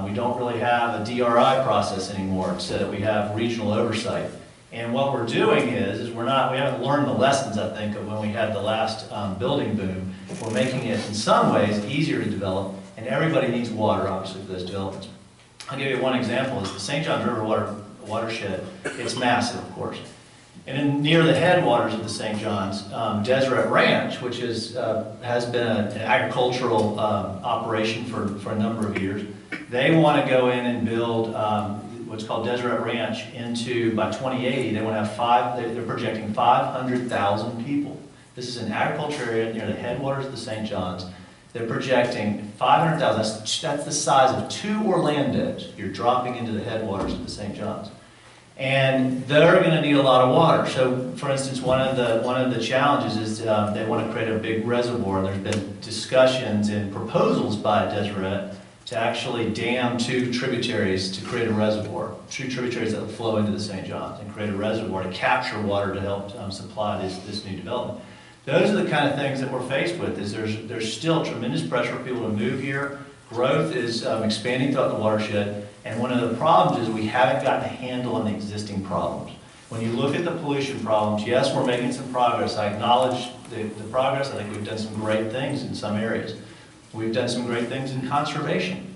We don't really have a DRI process anymore, so that we have regional oversight. And what we're doing is we haven't learned the lessons, I think, of when we had the last building boom. We're making it in some ways easier to develop, and everybody needs water, obviously, for those developments. I'll give you one example, is the St. Johns River watershed. It's massive, of course. And near the headwaters of the St. Johns, Deseret Ranch, which has been an agricultural operation for a number of years, they want to go in and build what's called Deseret Ranch by 2080, they want to have they're projecting 500,000 people. This is an agriculture area near the headwaters of the St. Johns. They're projecting 500,000, that's the size of 2 Orlandos. You're dropping into the headwaters of the St. Johns. And they're going to need a lot of water. So, for instance, one of the challenges is they want to create a big reservoir. There's been discussions and proposals by Deseret to actually dam 2 tributaries to create a reservoir, 2 tributaries that will flow into the St. Johns and create a reservoir to capture water to help supply this new development. Those are the kind of things that we're faced with. There's still tremendous pressure for people to move here. Growth is expanding throughout the watershed, and one of the problems is we haven't gotten a handle on the existing problems. When you look at the pollution problems, yes, we're making some progress. I acknowledge the progress. I think we've done some great things in some areas. We've done some great things in conservation.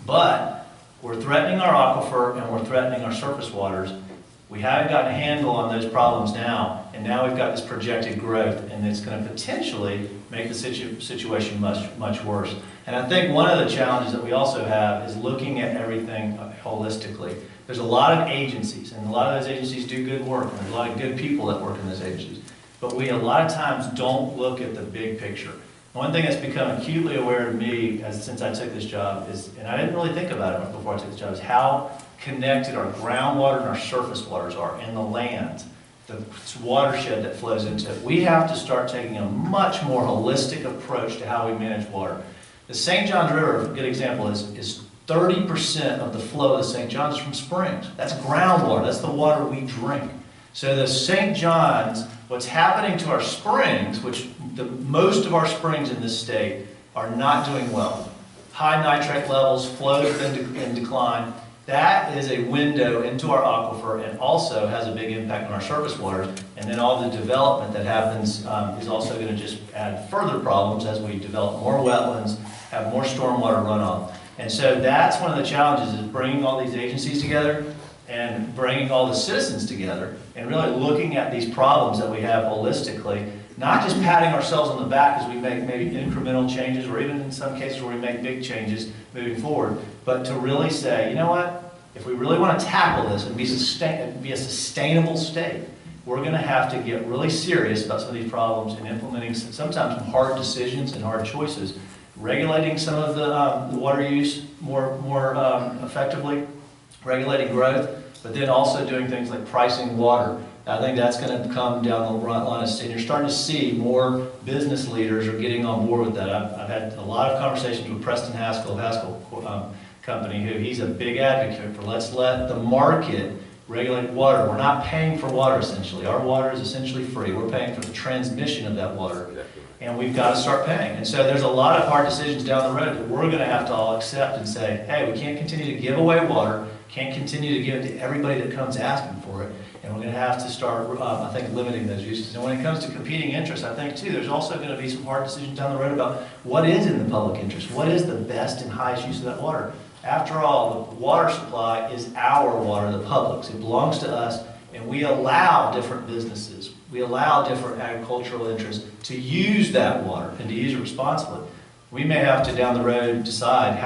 But we're threatening our aquifer and we're threatening our surface waters. We haven't gotten a handle on those problems now, and now we've got this projected growth, and it's going to potentially make the situation much worse. And I think one of the challenges that we also have is looking at everything holistically. There's a lot of agencies, and a lot of those agencies do good work, and there's a lot of good people that work in those agencies. But we a lot of times don't look at the big picture. One thing that's become acutely aware to me since I took this job is, and I didn't really think about it before I took this job, is how connected our groundwater and our surface waters are, and the land, the watershed that flows into it. We have to start taking a much more holistic approach to how we manage water. The St. Johns River, a good example, is 30% of the flow of the St. Johns from springs. That's groundwater. That's the water we drink. So the St. Johns, what's happening to our springs, which most of our springs in this state are not doing well. High nitrate levels, flows in decline. That is a window into our aquifer and also has a big impact on our surface waters. And then all the development that happens is also going to just add further problems as we develop more wetlands, have more stormwater runoff. And so that's one of the challenges, is bringing all these agencies together and bringing all the citizens together and really looking at these problems that we have holistically, not just patting ourselves on the back as we make maybe incremental changes, or even in some cases where we make big changes moving forward, but to really say, you know what, if we really want to tackle this and be a sustainable state, we're going to have to get really serious about some of these problems and implementing sometimes some hard decisions and hard choices, regulating some of the water use more effectively, regulating growth, but then also doing things like pricing water. I think that's going to come down the line, and you're starting to see more business leaders are getting on board with that. I've had a lot of conversations with Preston Haskell of Haskell Company, who he's a big advocate for let's let the market regulate water. We're not paying for water essentially. Our water is essentially free. We're paying for the transmission of that water. And we've got to start paying. And so there's a lot of hard decisions down the road that we're going to have to all accept and say, hey, we can't continue to give away water, can't continue to give it to everybody that comes asking for it. And we're going to have to start, I think, limiting those uses. And when it comes to competing interests, I think, too, there's also going to be some hard decisions down the road about what is in the public interest, what is the best and highest use of that water. After all, the water supply is our water, the public's. It belongs to us, and we allow different businesses, we allow different agricultural interests to use that water and to use it responsibly. We may have to, down the road, decide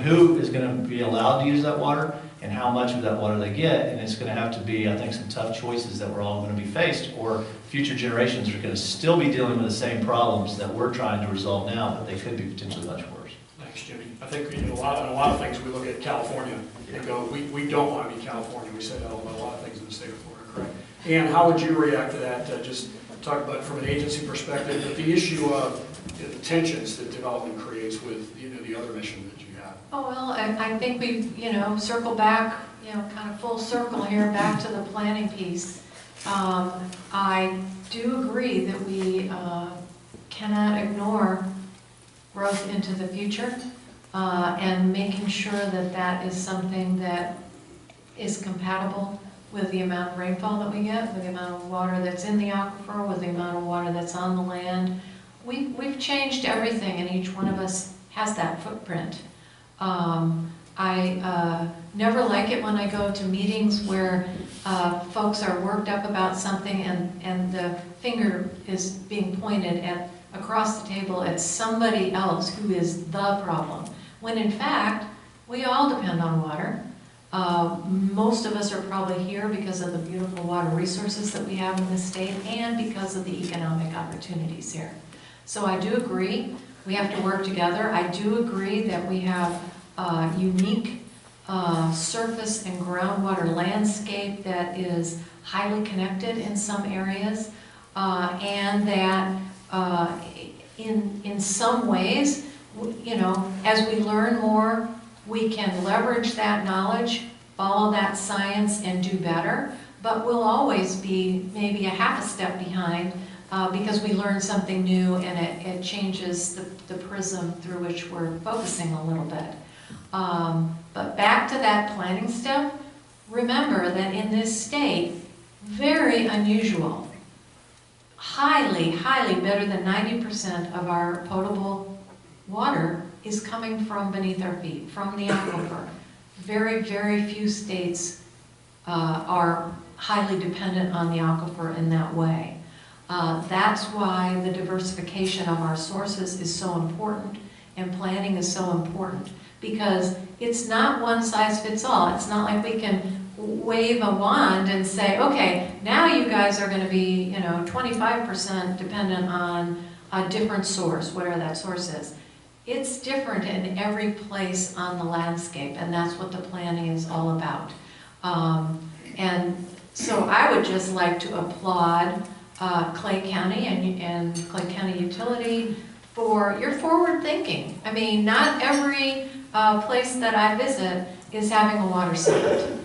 who is going to be allowed to use that water and how much of that water they get, and it's going to have to be, I think, some tough choices that we're all going to be faced, or future generations are going to still be dealing with the same problems that we're trying to resolve now, but they could be potentially much worse. Thanks, Jimmy. I think in a lot of things, we look at California and go, we don't want to be California. We say that about a lot of things in the state of Florida, correct? And how would you react to that? Just talk about from an agency perspective, but the issue of the tensions that development creates with the other mission that you have. Oh, well, I think we, circle back, kind of full circle here, back to the planning piece. I do agree that we cannot ignore growth into the future and making sure that that is something that is compatible with the amount of rainfall that we get, with the amount of water that's in the aquifer, with the amount of water that's on the land. We've changed everything, and each one of us has that footprint. I never like it when I go to meetings where folks are worked up about something and the finger is being pointed at across the table at somebody else who is the problem, when in fact we all depend on water. Most of us are probably here because of the beautiful water resources that we have in this state and because of the economic opportunities here. So I do agree we have to work together. I do agree that we have unique surface and groundwater landscape that is highly connected in some areas, and that in some ways, as we learn more, we can leverage that knowledge, follow that science, and do better. But we'll always be maybe a half a step behind because we learn something new and it changes the prism through which we're focusing a little bit. But back to that planning step, remember that in this state, very unusual, highly, highly better than 90% of our potable water is coming from beneath our feet, from the aquifer. Very, very few states are highly dependent on the aquifer in that way. That's why the diversification of our sources is so important and planning is so important, because it's not one size fits all. It's not like we can wave a wand and say, okay, now you guys are going to be 25% dependent on a different source, whatever that source is. It's different in every place on the landscape, and that's what the planning is all about. And so I would just like to applaud Clay County and Clay County Utility for your forward thinking. I mean, not every place that I visit is having a water summit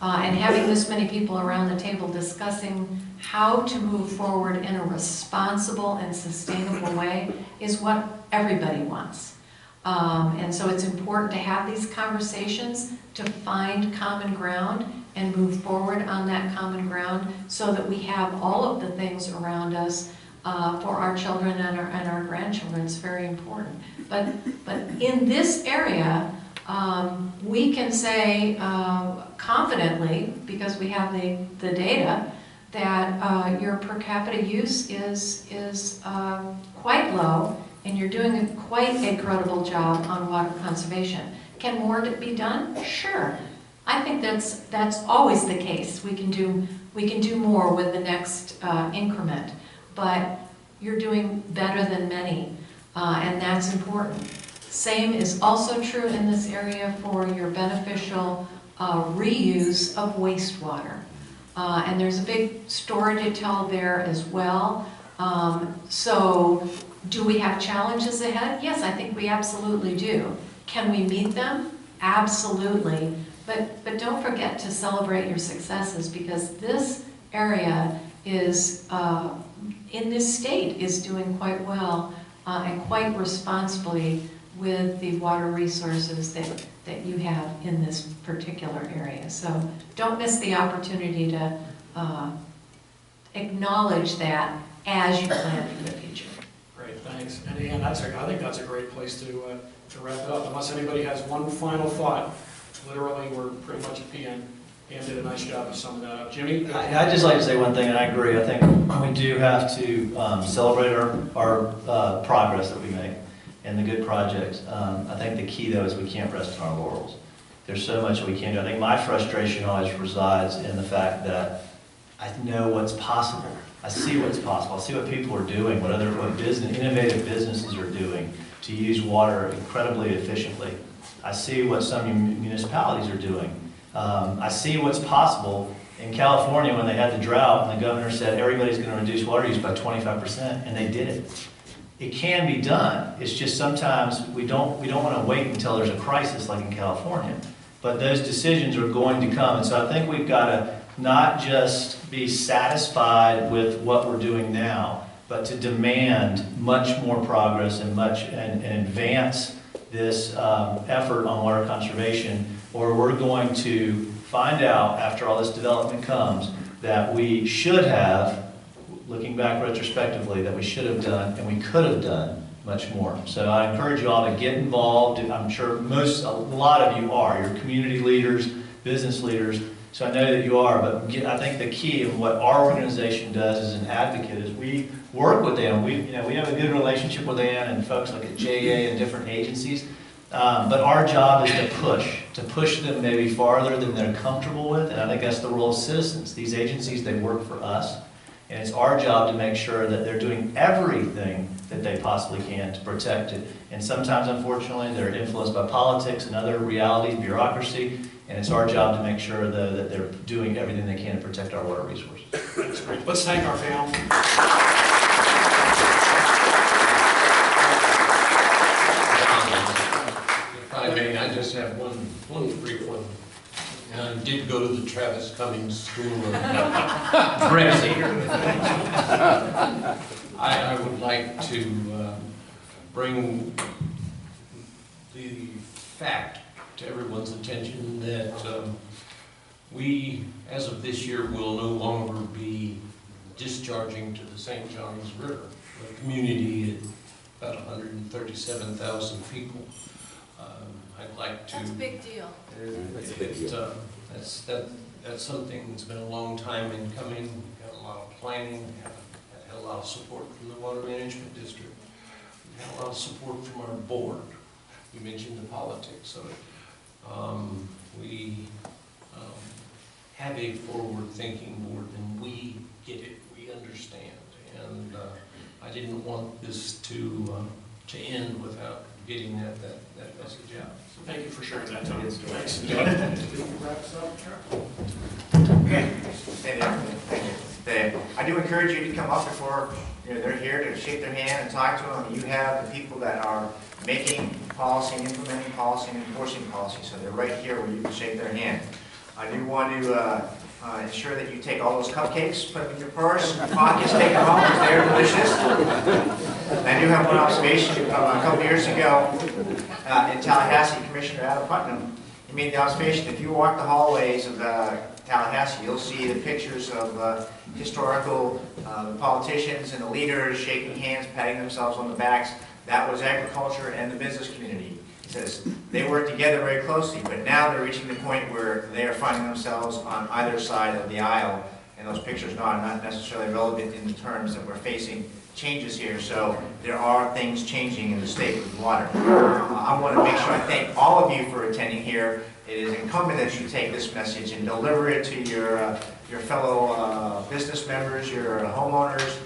and having this many people around the table discussing how to move forward in a responsible and sustainable way is what everybody wants. And so it's important to have these conversations to find common ground and move forward on that common ground so that we have all of the things around us for our children and our grandchildren. It's very important. But in this area, we can say confidently, because we have the data, that your per capita use is quite low, and you're doing quite a credible job on water conservation. Can more be done? Sure. I think that's always the case. We can do more with the next increment, but you're doing better than many, and that's important. Same is also true in this area for your beneficial reuse of wastewater. And there's a big story to tell there as well. So do we have challenges ahead? Yes, I think we absolutely do. Can we meet them? Absolutely. But don't forget to celebrate your successes, because this area is, in this state, is doing quite well and quite responsibly with the water resources that you have in this particular area. So don't miss the opportunity to acknowledge that as you plan for the future. Great, thanks. And Ann, I think that's a great place to wrap it up. Unless anybody has one final thought, literally we're pretty much at the end. Ann did a nice job of summing that up. Jimmy? I'd just like to say one thing, and I agree. I think we do have to celebrate our progress that we make and the good projects. I think the key, though, is we can't rest on our laurels. There's so much we can do. I think my frustration always resides in the fact that I know what's possible. I see what's possible. I see what people are doing, what innovative businesses are doing to use water incredibly efficiently. I see what some municipalities are doing. I see what's possible. In California, when they had the drought, and the governor said everybody's going to reduce water use by 25%, and they did it. It can be done. It's just sometimes we don't want to wait until there's a crisis like in California. But those decisions are going to come, and so I think we've got to not just be satisfied with what we're doing now, but to demand much more progress and advance this effort on water conservation, or we're going to find out after all this development comes that we should have, looking back retrospectively, that we should have done and we could have done much more. So I encourage you all to get involved. I'm sure a lot of you are. You're community leaders, business leaders, so I know that you are, but I think the key of what our organization does as an advocate is we work with them. We have a good relationship with Ann and folks like at JA and different agencies, but our job is to push them maybe farther than they're comfortable with, and I think that's the role of citizens. These agencies, they work for us, and it's our job to make sure that they're doing everything that they possibly can to protect it. And sometimes, unfortunately, they're influenced by politics and other realities, bureaucracy, and it's our job to make sure, though, that they're doing everything they can to protect our water resources. That's great. Let's thank our panel. If I may, I just have one brief one. I did go to the Travis Cummings School of Dressing. I would like to bring the fact to everyone's attention that we, as of this year, will no longer be discharging to the St. Johns River, a community of about 137,000 people. I'd like to... That's a big deal. That's a big deal. That's something that's been a long time in coming. We've got a lot of planning. We've had a lot of support from the Water Management District. We've had a lot of support from our board. You mentioned the politics of it. We have a forward-thinking board, and we get it. We understand. And I didn't want this to end without getting that message out. Thank you for sharing that, Tony. Thanks. Okay. Thank you. I do encourage you to come up before they're here to shake their hand and talk to them. You have the people that are making policy and implementing policy and enforcing policy, so they're right here where you can shake their hand. I do want to Ensure that you take all those cupcakes, put them in your purse, your pockets, take them home, because they're delicious. I do have one observation from a couple years ago in Tallahassee, Commissioner Adam Putnam, he made the observation, if you walk the hallways of Tallahassee, you'll see the pictures of historical politicians and the leaders shaking hands, patting themselves on the backs. That was agriculture and the business community. He says they work together very closely, but now they're reaching the point where they are finding themselves on either side of the aisle, and those pictures are not necessarily relevant in the terms that we're facing changes here. So there are things changing in the state of water. I want to make sure I thank all of you for attending here. It is incumbent that you take this message and deliver it to your fellow business members, your homeowners.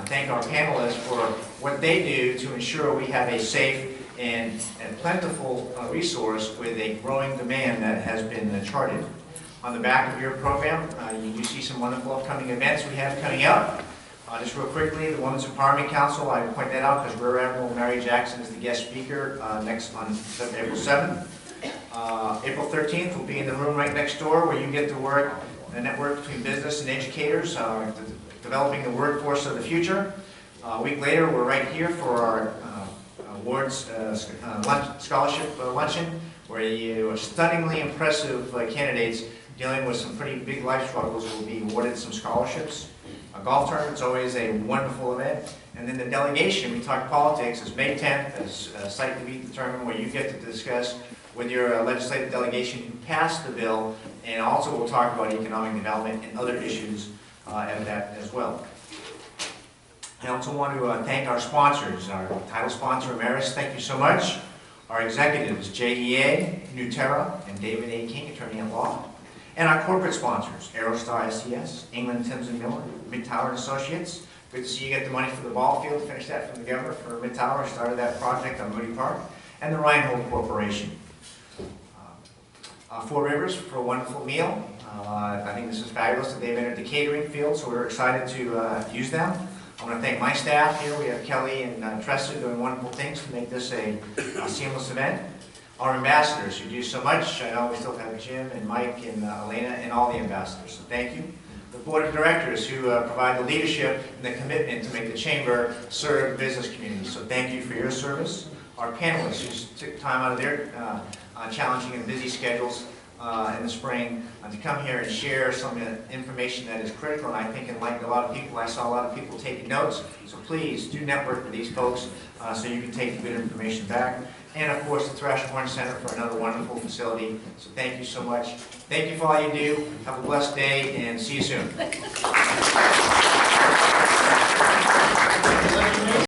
Thank our panelists for what they do to ensure we have a safe and plentiful resource with a growing demand that has been charted. On the back of your program, you do see some wonderful upcoming events we have coming up. Just real quickly, the Women's Empowerment Council, I point that out because Rear Admiral Mary Jackson is the guest speaker next on April 7th. April 13th will be in the room right next door where you get to work a network between business and educators, developing the workforce of the future. A week later, we're right here for our awards scholarship luncheon, where you stunningly impressive candidates dealing with some pretty big life struggles will be awarded some scholarships. A golf tournament's always a wonderful event. And then the delegation, we talk politics, is May 10th, as a site to be determined, where you get to discuss with your legislative delegation who passed the bill, and also we'll talk about economic development and other issues at that as well. I also want to thank our sponsors, our title sponsor, Ameris, thank you so much. Our executives, JEA, Newterra, and David A. King, attorney at law. And our corporate sponsors, Aerostar SES, England, Timms & Miller, Midtower Associates. Good to see you get the money for the ball field, finish that from the governor for Midtower, started that project on Moody Park. And the Reinhold Corporation. Four Rivers for a wonderful meal. I think this is fabulous that they've entered the catering field, so we're excited to use them. I want to thank my staff here. We have Kelly and Tressa doing wonderful things to make this a seamless event. Our ambassadors who do so much. I know we still have Jim and Mike and Elena and all the ambassadors, so thank you. The board of directors who provide the leadership and the commitment to make the chamber serve the business community, so thank you for your service. Our panelists who took time out of their challenging and busy schedules in the spring to come here and share some information that is critical, and I think enlightened a lot of people. I saw a lot of people taking notes, so please do network with these folks so you can take the good information back. And of course the Thrasher-Horn Center for another wonderful facility, so thank you so much. Thank you for all you do. Have a blessed day and see you soon.